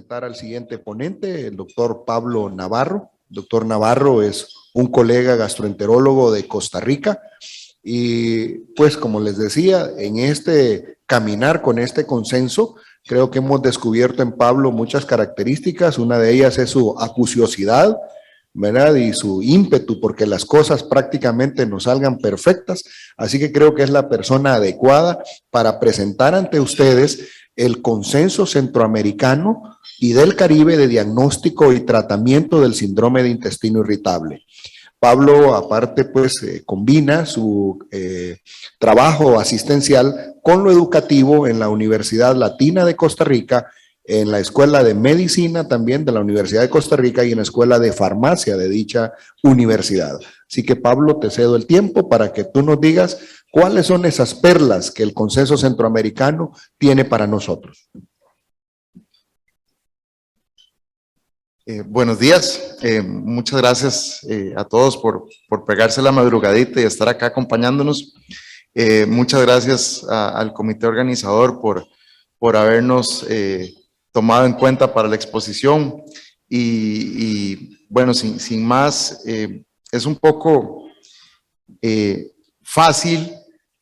presentar al siguiente ponente, el doctor Pablo Navarro. El doctor Navarro es un colega gastroenterólogo de Costa Rica y pues como les decía, en este caminar con este consenso, creo que hemos descubierto en Pablo muchas características. Una de ellas es su acuciosidad, ¿verdad? Y su ímpetu porque las cosas prácticamente nos salgan perfectas. Así que creo que es la persona adecuada para presentar ante ustedes el consenso centroamericano y del Caribe de diagnóstico y tratamiento del síndrome de intestino irritable. Pablo, aparte, pues combina su trabajo asistencial con lo educativo en la Universidad Latina de Costa Rica, en la Escuela de Medicina también de la Universidad de Costa Rica y en la Escuela de Farmacia de dicha universidad. Así que, Pablo, te cedo el tiempo para que tú nos digas cuáles son esas perlas que el Consenso Centroamericano tiene para nosotros. Buenos días, muchas gracias a todos por pegarse la madrugadita y estar acá acompañándonos. Muchas gracias al comité organizador por habernos tomado en cuenta para la exposición y bueno, sin más, es un poco fácil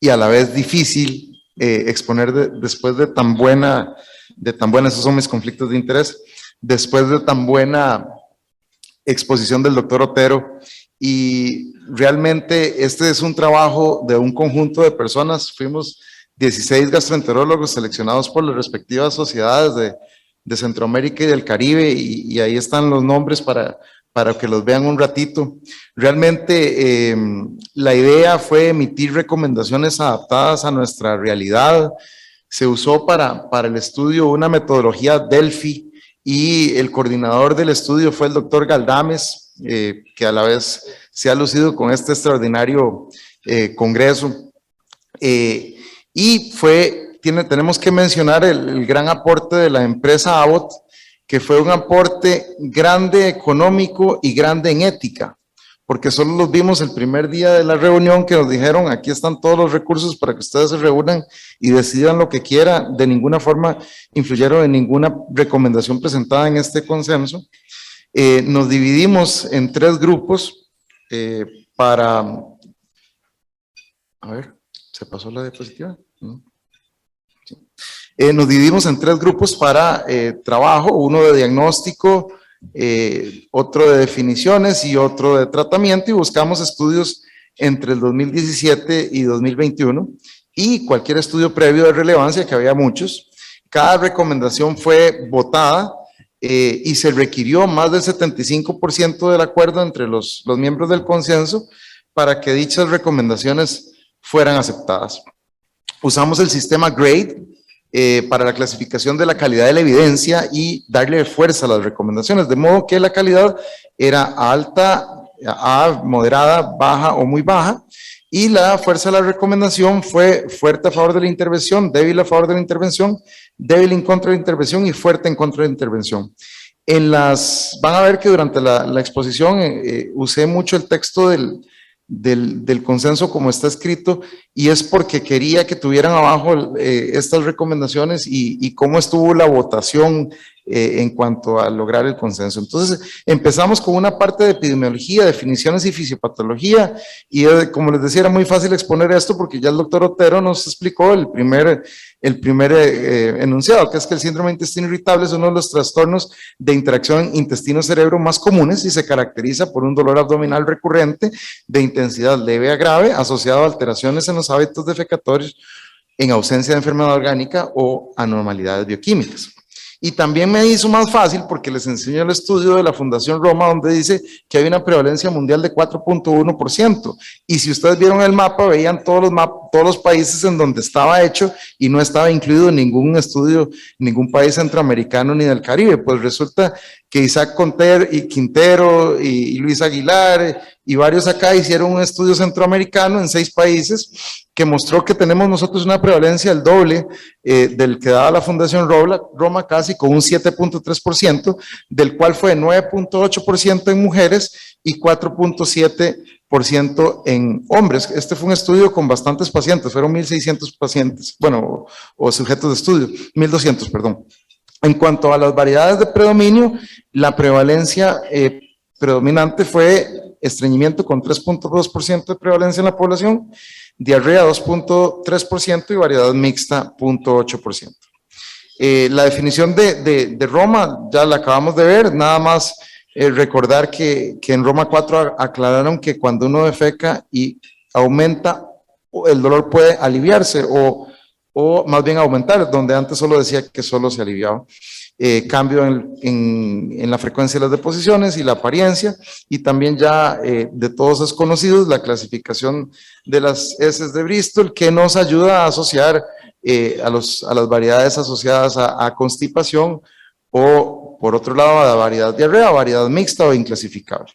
y a la vez difícil exponer después de tan buena, esos son mis conflictos de interés, después de tan buena exposición del doctor Otero, y realmente este es un trabajo de un conjunto de personas. Fuimos 16 gastroenterólogos seleccionados por las respectivas sociedades de Centroamérica y del Caribe, y ahí están los nombres para que los vean un ratito. Realmente la idea fue emitir recomendaciones adaptadas a nuestra realidad. Se usó para el estudio una metodología Delphi, y el coordinador del estudio fue el doctor Galdames, que a la vez se ha lucido con este extraordinario congreso. Y tenemos que mencionar el gran aporte de la empresa Abbott, que fue un aporte grande económico y grande en ética, porque solo los vimos el primer día de la reunión, que nos dijeron: aquí están todos los recursos para que ustedes se reúnan y decidan lo que quieran. De ninguna forma influyeron en ninguna recomendación presentada en este consenso. Nos dividimos en 3 grupos a ver, ¿se pasó la diapositiva? ¿No? Sí. Nos dividimos en 3 grupos para trabajo, uno de diagnóstico, otro de definiciones y otro de tratamiento, y buscamos estudios entre el 2017 y 2021 y cualquier estudio previo de relevancia, que había muchos. Cada recomendación fue votada y se requirió más del 75% del acuerdo entre los miembros del consenso para que dichas recomendaciones fueran aceptadas. Usamos el sistema GRADE para la clasificación de la calidad de la evidencia y darle fuerza a las recomendaciones, de modo que la calidad era alta, A, moderada, baja o muy baja, y la fuerza de la recomendación fue fuerte a favor de la intervención, débil a favor de la intervención, débil en contra de la intervención y fuerte en contra de la intervención. Van a ver que durante la exposición usé mucho el texto del consenso como está escrito, y es porque quería que tuvieran abajo estas recomendaciones y cómo estuvo la votación en cuanto a lograr el consenso. Entonces empezamos con una parte de epidemiología, definiciones y fisiopatología, y como les decía, era muy fácil exponer esto porque ya el doctor Otero nos explicó el primer enunciado, que es que el síndrome de intestino irritable es uno de los trastornos de interacción intestino-cerebro más comunes y se caracteriza por un dolor abdominal recurrente de intensidad leve a grave asociado a alteraciones en los hábitos defecatorios en ausencia de enfermedad orgánica o anormalidades bioquímicas. Y también me hizo más fácil porque les enseño el estudio de la Fundación Roma, donde dice que hay una prevalencia mundial de 4.1%. Y si ustedes vieron el mapa, veían todos los países en donde estaba hecho y no estaba incluido ningún estudio, ningún país centroamericano ni del Caribe. Pues resulta que Isaac Quintero y Luis Aguilar y varios acá hicieron un estudio centroamericano en 6 países que mostró que tenemos nosotros una prevalencia del doble del que daba la Fundación Roma, casi con un 7.3%, del cual fue 9.8% en mujeres y 4.7% en hombres. Este fue un estudio con bastantes pacientes, fueron 1.600 pacientes, bueno, o sujetos de estudio, 1.200, perdón. En cuanto a las variedades de predominio, la prevalencia predominante fue estreñimiento con 3.2% de prevalencia en la población, diarrea 2.3% y variedad mixta 0.8%. La definición de Roma ya la acabamos de ver, nada más recordar que en Roma 4 aclararon que cuando uno defeca y aumenta, el dolor puede aliviarse o más bien aumentar, donde antes solo decía que solo se aliviaba. Cambio en la frecuencia de las deposiciones y la apariencia, y también ya de todos es conocido la clasificación de las heces de Bristol, que nos ayuda a asociar a las variedades asociadas a constipación o, por otro lado, a la variedad diarrea, variedad mixta o inclasificable.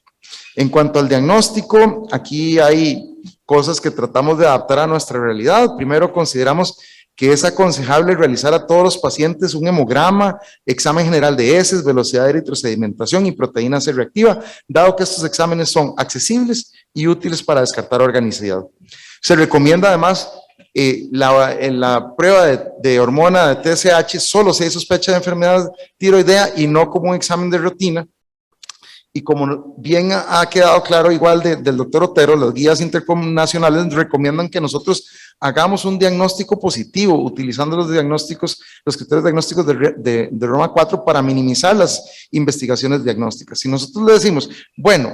En cuanto al diagnóstico, aquí hay cosas que tratamos de adaptar a nuestra realidad. Primero, consideramos que es aconsejable realizar a todos los pacientes un hemograma, examen general de heces, velocidad de eritrosedimentación y proteína C reactiva, dado que estos exámenes son accesibles y útiles para descartar organicidad. Se recomienda además la prueba de hormona de TSH solo si hay sospecha de enfermedad tiroidea y no como un examen de rutina. Y como bien ha quedado claro igual del doctor Otero, las guías internacionales recomiendan que nosotros hagamos un diagnóstico positivo utilizando los criterios diagnósticos de Roma 4 para minimizar las investigaciones diagnósticas. Si nosotros le decimos, bueno,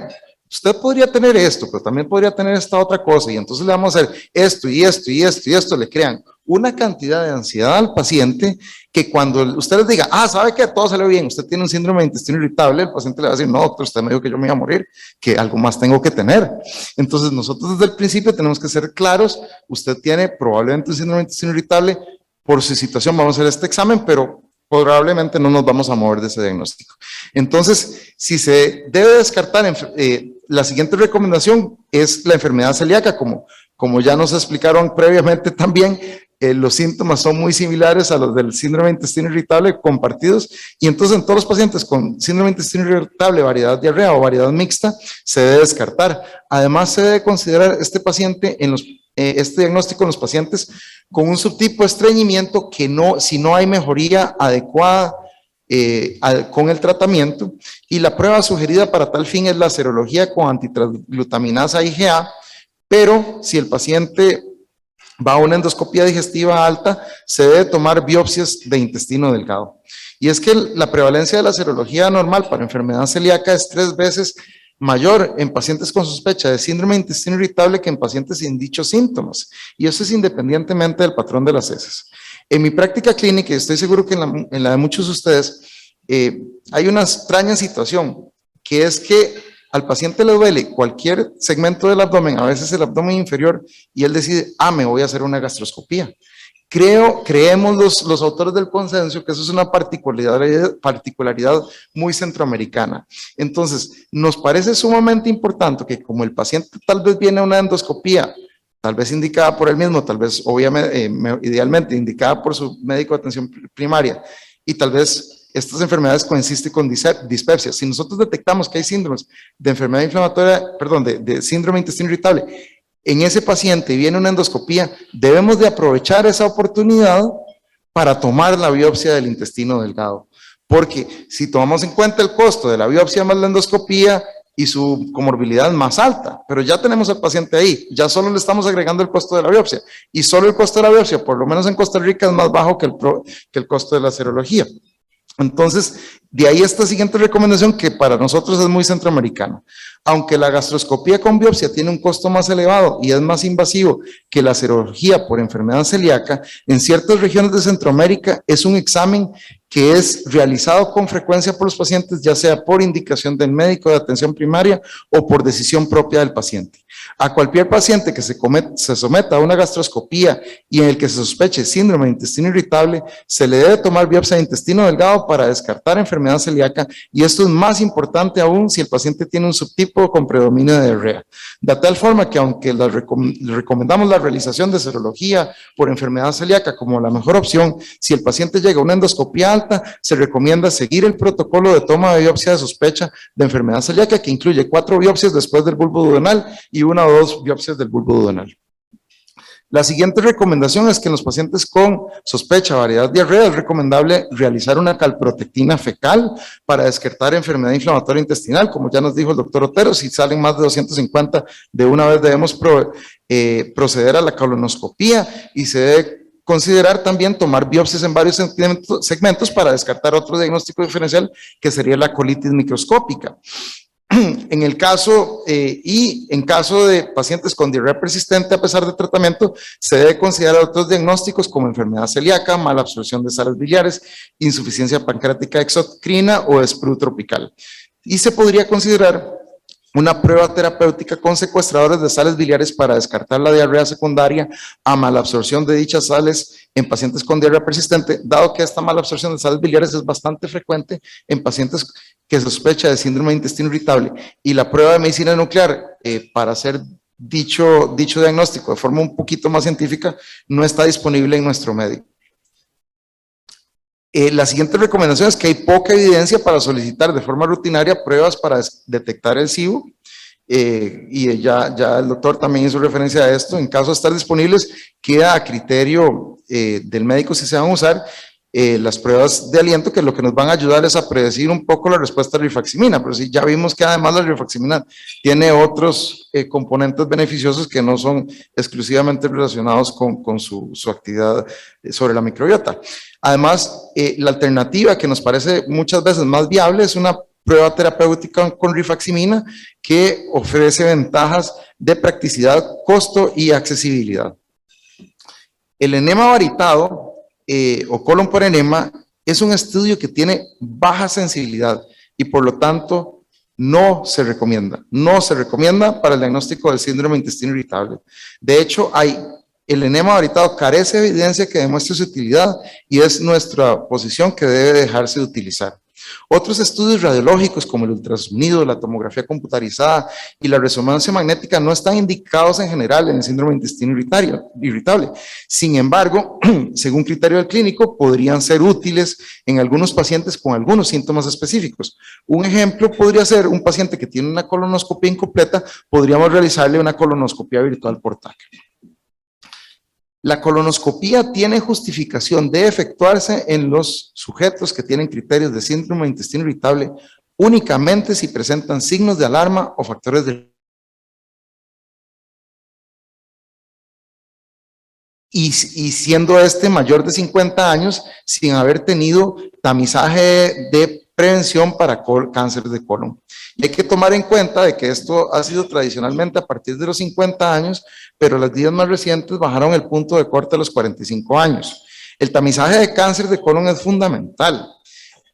usted podría tener esto, pero también podría tener esta otra cosa, y entonces le vamos a hacer esto y esto y esto y esto, le crean una cantidad de ansiedad al paciente que cuando usted les diga, ¿sabe qué? Todo salió bien, usted tiene un síndrome de intestino irritable, el paciente le va a decir, no, doctor, usted me dijo que yo me iba a morir, que algo más tengo que tener. Entonces nosotros desde el principio tenemos que ser claros, usted tiene probablemente un síndrome de intestino irritable, por su situación vamos a hacer este examen, pero probablemente no nos vamos a mover de ese diagnóstico. Entonces, si se debe descartar, la siguiente recomendación es la enfermedad celíaca, como ya nos explicaron previamente también, los síntomas son muy similares a los del síndrome de intestino irritable compartidos, y entonces en todos los pacientes con síndrome de intestino irritable, variedad diarrea o variedad mixta, se debe descartar. Además, se debe considerar este diagnóstico en los pacientes con un subtipo de estreñimiento que si no hay mejoría adecuada con el tratamiento, y la prueba sugerida para tal fin es la serología con antitransglutaminasa IgA, pero si el paciente va a una endoscopía digestiva alta, se debe tomar biopsias de intestino delgado. Y es que la prevalencia de la serología normal para enfermedad celíaca es 3 veces mayor en pacientes con sospecha de síndrome de intestino irritable que en pacientes sin dichos síntomas. Y eso es independientemente del patrón de las heces. En mi práctica clínica, y estoy seguro que en la de muchos de ustedes, hay una extraña situación, que es que al paciente le duele cualquier segmento del abdomen, a veces el abdomen inferior, y él decide, me voy a hacer una gastroscopía. Creemos los autores del consenso que eso es una particularidad muy centroamericana. Entonces, nos parece sumamente importante que como el paciente tal vez viene a una endoscopía, tal vez indicada por él mismo, tal vez obviamente, idealmente indicada por su médico de atención primaria, y tal vez estas enfermedades coinciden con dispepsia. Si nosotros detectamos que hay síndromes de enfermedad inflamatoria, de síndrome de intestino irritable, en ese paciente viene una endoscopía, debemos de aprovechar esa oportunidad para tomar la biopsia del intestino delgado. Porque si tomamos en cuenta el costo de la biopsia más la endoscopía y su comorbilidad más alta, pero ya tenemos al paciente ahí, ya solo le estamos agregando el costo de la biopsia, y solo el costo de la biopsia, por lo menos en Costa Rica, es más bajo que el costo de la serología. Entonces, de ahí esta siguiente recomendación que para nosotros es muy centroamericana. Aunque la gastroscopía con biopsia tiene un costo más elevado y es más invasivo que la serología por enfermedad celíaca, en ciertas regiones de Centroamérica es un examen que es realizado con frecuencia por los pacientes, ya sea por indicación del médico de atención primaria o por decisión propia del paciente. A cualquier paciente que se someta a una gastroscopía y en el que se sospeche síndrome de intestino irritable, se le debe tomar biopsia de intestino delgado para descartar enfermedad celíaca, y esto es más importante aún si el paciente tiene un subtipo con predominio de diarrea. De tal forma que aunque le recomendamos la realización de serología por enfermedad celíaca como la mejor opción, si el paciente llega a una endoscopía alta, se recomienda seguir el protocolo de toma de biopsia de sospecha de enfermedad celíaca, que incluye 4 biopsias después del bulbo duodenal y 1 o 2 biopsias del bulbo duodenal. La siguiente recomendación es que en los pacientes con sospecha de variedad diarrea es recomendable realizar una calprotectina fecal para descartar enfermedad inflamatoria intestinal. Como ya nos dijo el doctor Otero, si salen más de 250, de una vez debemos proceder a la colonoscopía y se debe considerar también tomar biopsias en varios segmentos para descartar otro diagnóstico diferencial que sería la colitis microscópica. En el caso en caso de pacientes con diarrea persistente a pesar de tratamiento, se debe considerar otros diagnósticos como enfermedad celíaca, mala absorción de sales biliares, insuficiencia pancreática exocrina o esprue tropical. Y se podría considerar una prueba terapéutica con secuestradores de sales biliares para descartar la diarrea secundaria a malabsorción de dichas sales en pacientes con diarrea persistente, dado que esta malabsorción de sales biliares es bastante frecuente en pacientes que sospechan de síndrome de intestino irritable, y la prueba de medicina nuclear para hacer dicho diagnóstico de forma un poquito más científica no está disponible en nuestro medio. La siguiente recomendación es que hay poca evidencia para solicitar de forma rutinaria pruebas para detectar el SIBO, y ya el doctor también hizo referencia a esto. En caso de estar disponibles, queda a criterio del médico si se van a usar las pruebas de aliento, que lo que nos van a ayudar es a predecir un poco la respuesta a la rifaximina, pero sí, ya vimos que además la rifaximina tiene otros componentes beneficiosos que no son exclusivamente relacionados con su actividad sobre la microbiota. Además, la alternativa que nos parece muchas veces más viable es una prueba terapéutica con rifaximina que ofrece ventajas de practicidad, costo y accesibilidad. El enema varitado o colon por enema es un estudio que tiene baja sensibilidad y por lo tanto no se recomienda para el diagnóstico del síndrome de intestino irritable. De hecho, el enema varitado carece de evidencia que demuestre su utilidad y es nuestra posición que debe dejarse de utilizar. Otros estudios radiológicos como el ultrasonido, la tomografía computarizada y la resonancia magnética no están indicados en general en el síndrome de intestino irritable. Sin embargo, según criterio del clínico, podrían ser útiles en algunos pacientes con algunos síntomas específicos. Un ejemplo podría ser un paciente que tiene una colonoscopia incompleta, podríamos realizarle una colonoscopia virtual por TAC. La colonoscopía tiene justificación de efectuarse en los sujetos que tienen criterios de síndrome de intestino irritable únicamente si presentan signos de alarma o factores de... Y siendo mayor de 50 años sin haber tenido tamizaje de prevención para cáncer de colon. Y hay que tomar en cuenta de que esto ha sido tradicionalmente a partir de los 50 años, pero las guías más recientes bajaron el punto de corte a los 45 años. El tamizaje de cáncer de colon es fundamental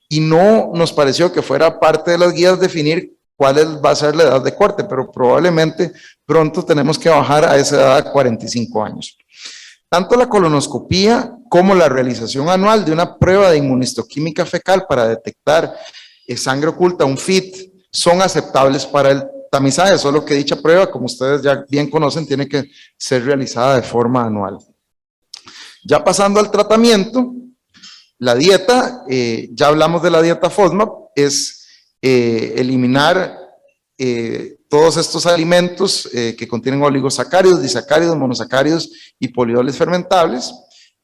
y no nos pareció que fuera parte de las guías definir cuál va a ser la edad de corte, pero probablemente pronto tenemos que bajar a esa edad de 45 años. Tanto la colonoscopía como la realización anual de una prueba de inmunistoquímica fecal para detectar sangre oculta, un FIT, son aceptables para el tamizaje, solo que dicha prueba, como ustedes ya bien conocen, tiene que ser realizada de forma anual. Ya pasando al tratamiento, la dieta, ya hablamos de la dieta FODMAP, es eliminar todos estos alimentos que contienen oligosacáridos, disacáridos, monosacáridos y polioles fermentables,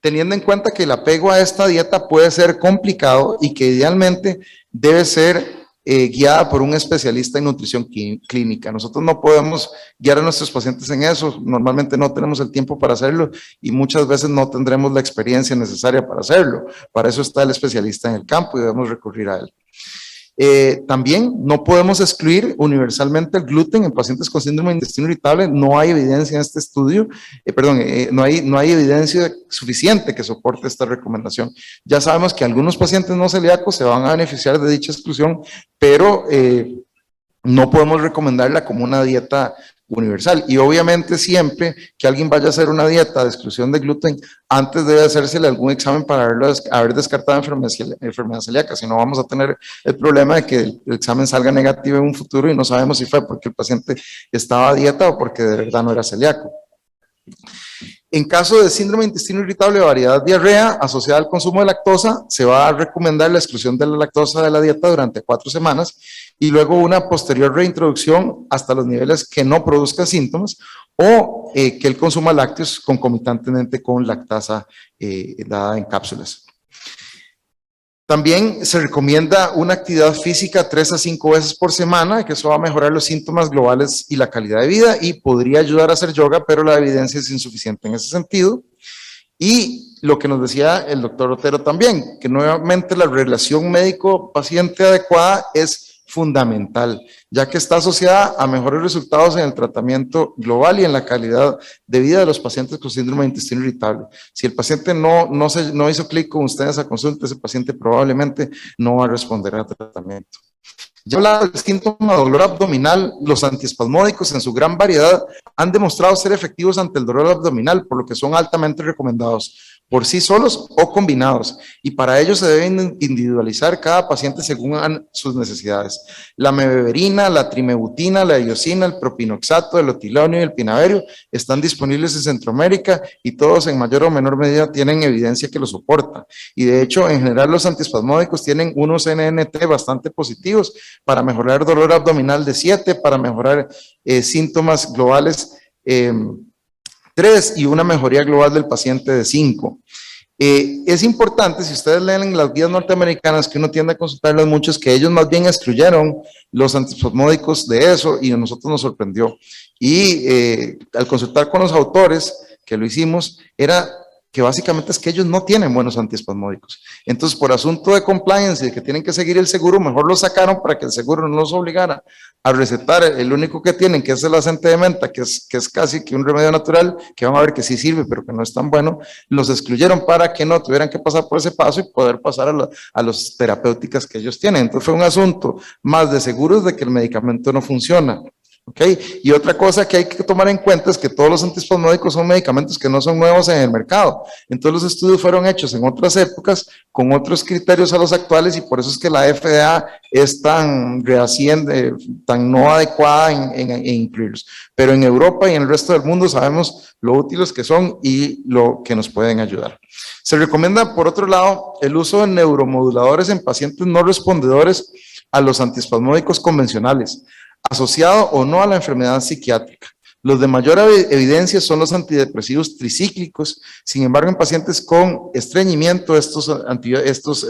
teniendo en cuenta que el apego a esta dieta puede ser complicado y que idealmente debe ser guiada por un especialista en nutrición clínica. Nosotros no podemos guiar a nuestros pacientes en eso, normalmente no tenemos el tiempo para hacerlo y muchas veces no tendremos la experiencia necesaria para hacerlo. Para eso está el especialista en el campo y debemos recurrir a él. También no podemos excluir universalmente el gluten en pacientes con síndrome de intestino irritable. No hay evidencia en este estudio, no hay evidencia suficiente que soporte esta recomendación. Ya sabemos que algunos pacientes no celíacos se van a beneficiar de dicha exclusión, pero no podemos recomendarla como una dieta universal. Y obviamente siempre que alguien vaya a hacer una dieta de exclusión de gluten, antes debe hacérsele algún examen para haber descartado enfermedad celíaca, si no vamos a tener el problema de que el examen salga negativo en un futuro y no sabemos si fue porque el paciente estaba a dieta o porque de verdad no era celíaco. En caso de síndrome de intestino irritable o variedad diarrea asociada al consumo de lactosa, se va a recomendar la exclusión de la lactosa de la dieta durante 4 semanas y luego una posterior reintroducción hasta los niveles que no produzcan síntomas, o que él consuma lácteos concomitantemente con lactasa dada en cápsulas. También se recomienda una actividad física 3 a 5 veces por semana, que eso va a mejorar los síntomas globales y la calidad de vida, y podría ayudar a hacer yoga, pero la evidencia es insuficiente en ese sentido. Y lo que nos decía el doctor Otero también, que nuevamente la relación médico-paciente adecuada es fundamental, ya que está asociada a mejores resultados en el tratamiento global y en la calidad de vida de los pacientes con síndrome de intestino irritable. Si el paciente no hizo clic con ustedes a consulta, ese paciente probablemente no va a responder al tratamiento. Ya hablaba del síntoma de dolor abdominal, los antiespasmódicos en su gran variedad han demostrado ser efectivos ante el dolor abdominal, por lo que son altamente recomendados por sí solos o combinados, y para ello se deben individualizar cada paciente según sus necesidades. La mebeverina, la trimebutina, la iosina, el propinoxato, el otilonio y el pinaverio están disponibles en Centroamérica y todos en mayor o menor medida tienen evidencia que lo soporta. Y de hecho, en general los antiespasmódicos tienen unos NNT bastante positivos para mejorar dolor abdominal de 7, para mejorar síntomas globales 3 y una mejoría global del paciente de 5. Es importante, si ustedes leen las guías norteamericanas, que uno tiende a consultarlas muchos, que ellos más bien excluyeron los antiespasmódicos de eso y a nosotros nos sorprendió. Y al consultar con los autores, que lo hicimos, era que básicamente es que ellos no tienen buenos antiespasmódicos. Entonces, por asunto de compliance y de que tienen que seguir el seguro, mejor lo sacaron para que el seguro no los obligara a recetar el único que tienen, que es el acente de menta, que es casi que un remedio natural, que van a ver que sí sirve, pero que no es tan bueno. Los excluyeron para que no tuvieran que pasar por ese paso y poder pasar a las terapéuticas que ellos tienen. Entonces, fue un asunto más de seguros de que el medicamento no funciona. Okay. Y otra cosa que hay que tomar en cuenta es que todos los antiespasmódicos son medicamentos que no son nuevos en el mercado. Entonces los estudios fueron hechos en otras épocas con otros criterios a los actuales y por eso es que la FDA es tan tan no adecuada en incluirlos. Pero en Europa y en el resto del mundo sabemos lo útiles que son y lo que nos pueden ayudar. Se recomienda, por otro lado, el uso de neuromoduladores en pacientes no respondedores a los antiespasmódicos convencionales, asociado o no a la enfermedad psiquiátrica. Los de mayor evidencia son los antidepresivos tricíclicos, sin embargo en pacientes con estreñimiento estos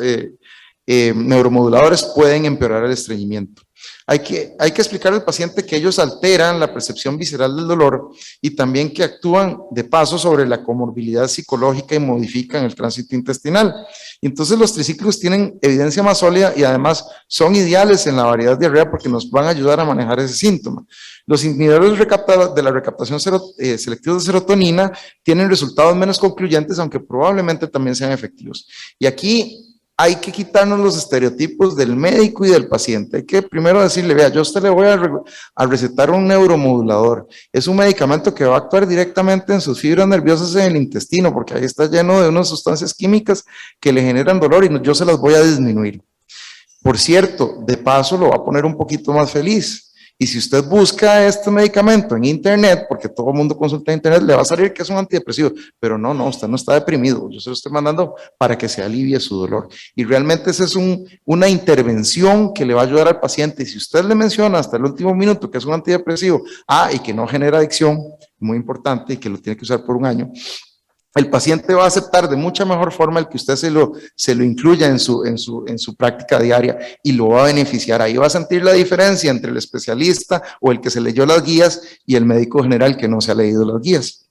neuromoduladores pueden empeorar el estreñimiento. Hay que explicar al paciente que ellos alteran la percepción visceral del dolor y también que actúan de paso sobre la comorbilidad psicológica y modifican el tránsito intestinal. Entonces los tricíclicos tienen evidencia más sólida y además son ideales en la variedad de diarrea porque nos van a ayudar a manejar ese síntoma. Los inhibidores de la recaptación selectiva de serotonina tienen resultados menos concluyentes, aunque probablemente también sean efectivos. Y aquí hay que quitarnos los estereotipos del médico y del paciente. Hay que primero decirle, vea, yo a usted le voy a recetar un neuromodulador. Es un medicamento que va a actuar directamente en sus fibras nerviosas en el intestino, porque ahí está lleno de unas sustancias químicas que le generan dolor y yo se las voy a disminuir. Por cierto, de paso lo va a poner un poquito más feliz. Y si usted busca este medicamento en internet, porque todo el mundo consulta en internet, le va a salir que es un antidepresivo, pero no, usted no está deprimido, yo se lo estoy mandando para que se alivie su dolor. Y realmente esa es una intervención que le va a ayudar al paciente. Y si usted le menciona hasta el último minuto que es un antidepresivo, y que no genera adicción, muy importante, y que lo tiene que usar por un año, el paciente va a aceptar de mucha mejor forma el que usted se lo incluya en su práctica diaria y lo va a beneficiar. Ahí va a sentir la diferencia entre el especialista o el que se leyó las guías y el médico general que no se ha leído las guías.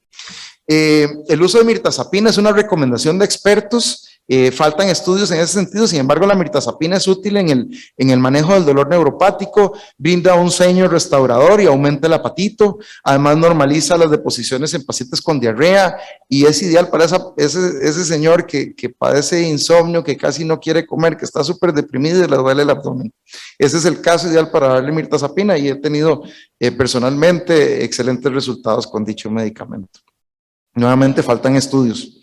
El uso de mirtazapina es una recomendación de expertos. Faltan estudios en ese sentido, sin embargo la mirtazapina es útil en el manejo del dolor neuropático, brinda un sueño restaurador y aumenta el apetito, además normaliza las deposiciones en pacientes con diarrea y es ideal para ese señor que padece insomnio, que casi no quiere comer, que está súper deprimido y le duele el abdomen. Ese es el caso ideal para darle mirtazapina y he tenido personalmente excelentes resultados con dicho medicamento. Nuevamente faltan estudios.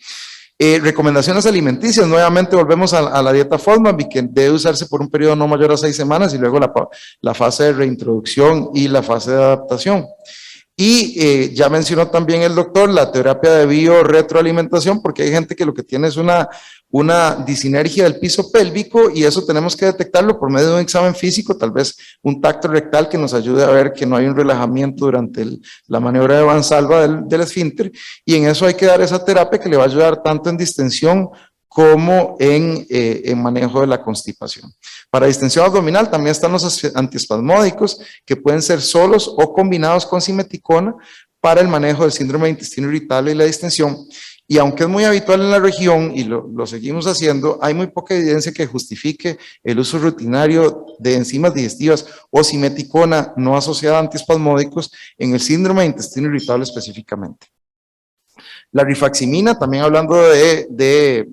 Recomendaciones alimenticias, nuevamente volvemos a la dieta FODMAP, que debe usarse por un periodo no mayor a 6 semanas y luego la fase de reintroducción y la fase de adaptación. Y ya mencionó también el doctor la terapia de biorretroalimentación, porque hay gente que lo que tiene es una disinergia del piso pélvico, y eso tenemos que detectarlo por medio de un examen físico, tal vez un tacto rectal que nos ayude a ver que no hay un relajamiento durante la maniobra de Valsalva del esfínter, y en eso hay que dar esa terapia que le va a ayudar tanto en distensión como en manejo de la constipación. Para distensión abdominal también están los antiespasmódicos, que pueden ser solos o combinados con simeticona para el manejo del síndrome de intestino irritable y la distensión. Y aunque es muy habitual en la región y lo seguimos haciendo, hay muy poca evidencia que justifique el uso rutinario de enzimas digestivas o simeticona no asociada a antiespasmódicos en el síndrome de intestino irritable específicamente. La rifaximina, también hablando de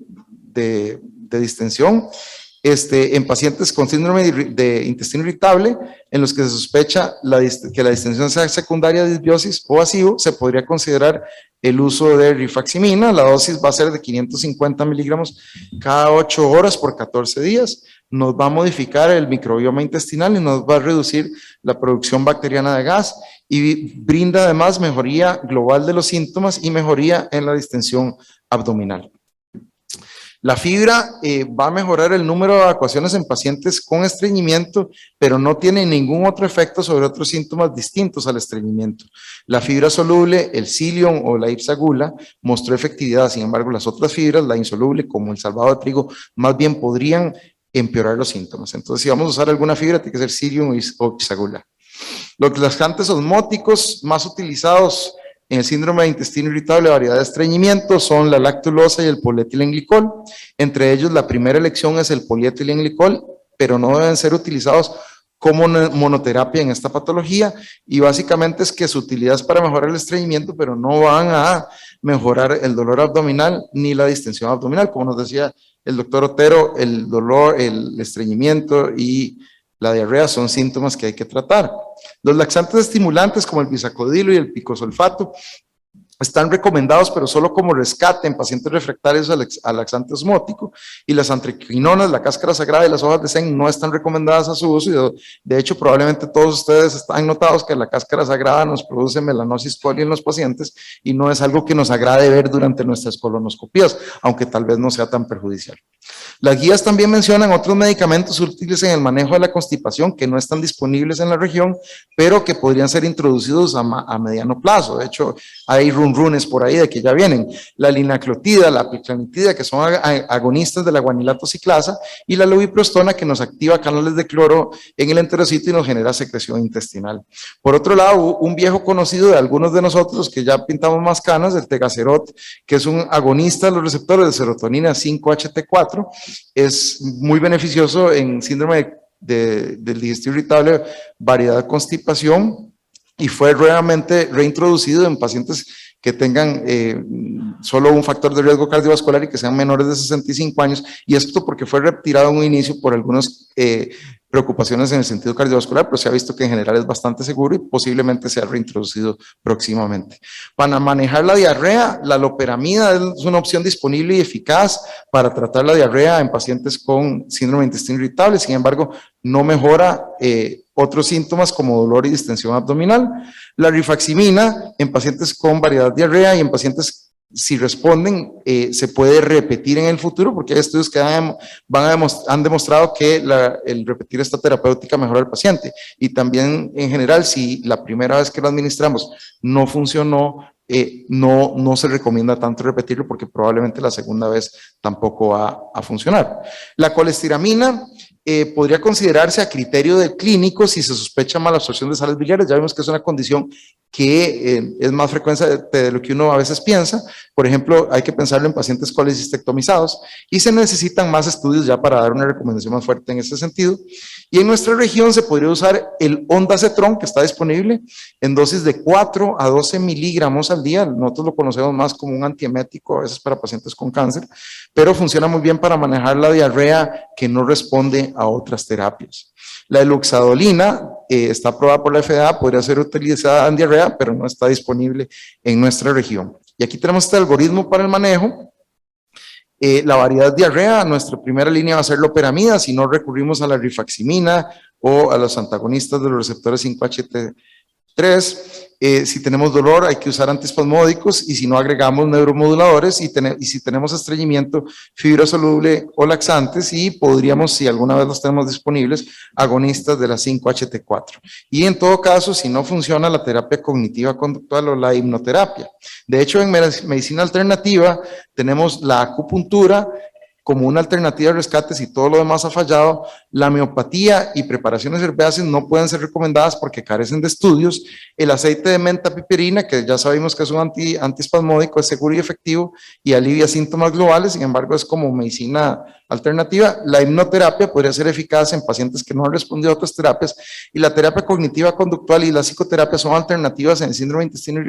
distensión, en pacientes con síndrome de intestino irritable, en los que se sospecha que la distensión sea secundaria de disbiosis o vacío, se podría considerar el uso de rifaximina. La dosis va a ser de 550 miligramos cada 8 horas por 14 días. Nos va a modificar el microbioma intestinal y nos va a reducir la producción bacteriana de gas, y brinda además mejoría global de los síntomas y mejoría en la distensión abdominal. La fibra va a mejorar el número de evacuaciones en pacientes con estreñimiento, pero no tiene ningún otro efecto sobre otros síntomas distintos al estreñimiento. La fibra soluble, el psyllium o la ipsagula, mostró efectividad. Sin embargo, las otras fibras, la insoluble como el salvado de trigo, más bien podrían empeorar los síntomas. Entonces, si vamos a usar alguna fibra, tiene que ser psyllium o ipsagula. Los laxantes osmóticos más utilizados en el síndrome de intestino irritable, variedad de estreñimiento, son la lactulosa y el polietilenglicol. Entre ellos, la primera elección es el polietilenglicol, pero no deben ser utilizados como monoterapia en esta patología, y básicamente es que su utilidad es para mejorar el estreñimiento, pero no van a mejorar el dolor abdominal ni la distensión abdominal. Como nos decía el doctor Otero, el dolor, el estreñimiento y la diarrea son síntomas que hay que tratar. Los laxantes estimulantes como el bisacodilo y el picosulfato están recomendados, pero solo como rescate en pacientes refractarios al laxante osmótico, y las antraquinonas, la cáscara sagrada y las hojas de zen no están recomendadas a su uso, y de hecho probablemente todos ustedes han notado que la cáscara sagrada nos produce melanosis coli en los pacientes, y no es algo que nos agrade ver durante nuestras colonoscopías, aunque tal vez no sea tan perjudicial. Las guías también mencionan otros medicamentos útiles en el manejo de la constipación que no están disponibles en la región, pero que podrían ser introducidos a mediano plazo. De hecho, hay runrunes por ahí de que ya vienen. La linaclotida, la piclanitida, que son agonistas de la guanilato ciclasa, y la lubiprostona, que nos activa canales de cloro en el enterocito y nos genera secreción intestinal. Por otro lado, un viejo conocido de algunos de nosotros que ya pintamos más canas, el tegacerot, que es un agonista de los receptores de serotonina 5-HT4, es muy beneficioso en síndrome del digestivo irritable, variedad de constipación, y fue realmente reintroducido en pacientes que tengan solo un factor de riesgo cardiovascular y que sean menores de 65 años, y esto porque fue retirado en un inicio por algunas preocupaciones en el sentido cardiovascular, pero se ha visto que en general es bastante seguro y posiblemente sea reintroducido próximamente. Para manejar la diarrea, la loperamida es una opción disponible y eficaz para tratar la diarrea en pacientes con síndrome de intestino irritable. Sin embargo, no mejora otros síntomas como dolor y distensión abdominal. La rifaximina en pacientes con variedad de diarrea y en pacientes, si responden, se puede repetir en el futuro, porque hay estudios que han demostrado que el repetir esta terapéutica mejora al paciente. Y también, en general, si la primera vez que lo administramos no funcionó, no se recomienda tanto repetirlo, porque probablemente la segunda vez tampoco va a funcionar. La colestiramina podría considerarse a criterio del clínico si se sospecha malabsorción de sales biliares. Ya vimos que es una condición que es más frecuente de lo que uno a veces piensa. Por ejemplo, hay que pensarlo en pacientes colecistectomizados, y se necesitan más estudios ya para dar una recomendación más fuerte en ese sentido. Y en nuestra región se podría usar el ondansetron, que está disponible en dosis de 4 a 12 miligramos al día. Nosotros lo conocemos más como un antiemético, a veces para pacientes con cáncer, pero funciona muy bien para manejar la diarrea que no responde a otras terapias. La eluxadolina está aprobada por la FDA, podría ser utilizada en diarrea, pero no está disponible en nuestra región. Y aquí tenemos este algoritmo para el manejo. La variedad de diarrea, nuestra primera línea va a ser loperamida, si no recurrimos a la rifaximina o a los antagonistas de los receptores 3, si tenemos dolor hay que usar antiespasmódicos y si no agregamos neuromoduladores y si tenemos estreñimiento, fibra soluble o laxantes y podríamos, si alguna vez los tenemos disponibles, agonistas de la 5-HT4. Y en todo caso, si no funciona la terapia cognitiva conductual o la hipnoterapia. De hecho, en medicina alternativa tenemos la acupuntura como una alternativa de rescate si todo lo demás ha fallado. La homeopatía y preparaciones herbáceas no pueden ser recomendadas porque carecen de estudios. El aceite de menta piperina, que ya sabemos que es un antiespasmódico, es seguro y efectivo y alivia síntomas globales, sin embargo es como medicina alternativa. La hipnoterapia podría ser eficaz en pacientes que no han respondido a otras terapias y la terapia cognitiva conductual y la psicoterapia son alternativas en el síndrome de intestino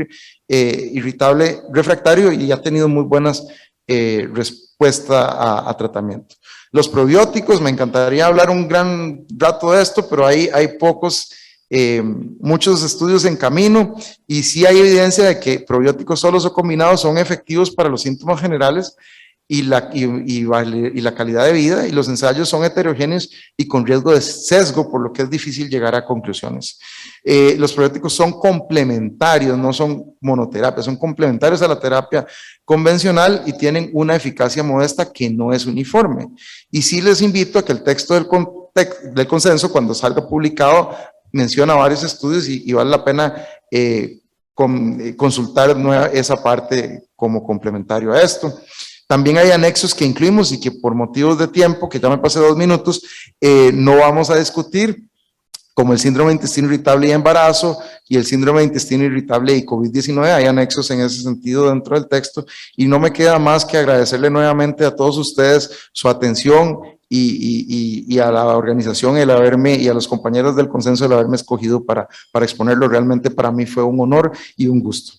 irritable refractario y ha tenido muy buenas respuesta a tratamiento. Los probióticos, me encantaría hablar un gran rato de esto, pero hay pocos, muchos estudios en camino y sí hay evidencia de que probióticos solos o combinados son efectivos para los síntomas generales y la calidad de vida, y los ensayos son heterogéneos y con riesgo de sesgo, por lo que es difícil llegar a conclusiones. Los probióticos son complementarios, no son monoterapia, son complementarios a la terapia convencional y tienen una eficacia modesta que no es uniforme. Y sí les invito a que el texto del consenso, cuando salga publicado, menciona varios estudios y vale la pena consultar esa parte como complementario a esto. También hay anexos que incluimos y que por motivos de tiempo, que ya me pasé 2 minutos, no vamos a discutir, como el síndrome de intestino irritable y embarazo y el síndrome de intestino irritable y COVID-19. Hay anexos en ese sentido dentro del texto y no me queda más que agradecerle nuevamente a todos ustedes su atención y a la organización y a los compañeros del consenso el haberme escogido para exponerlo. Realmente para mí fue un honor y un gusto.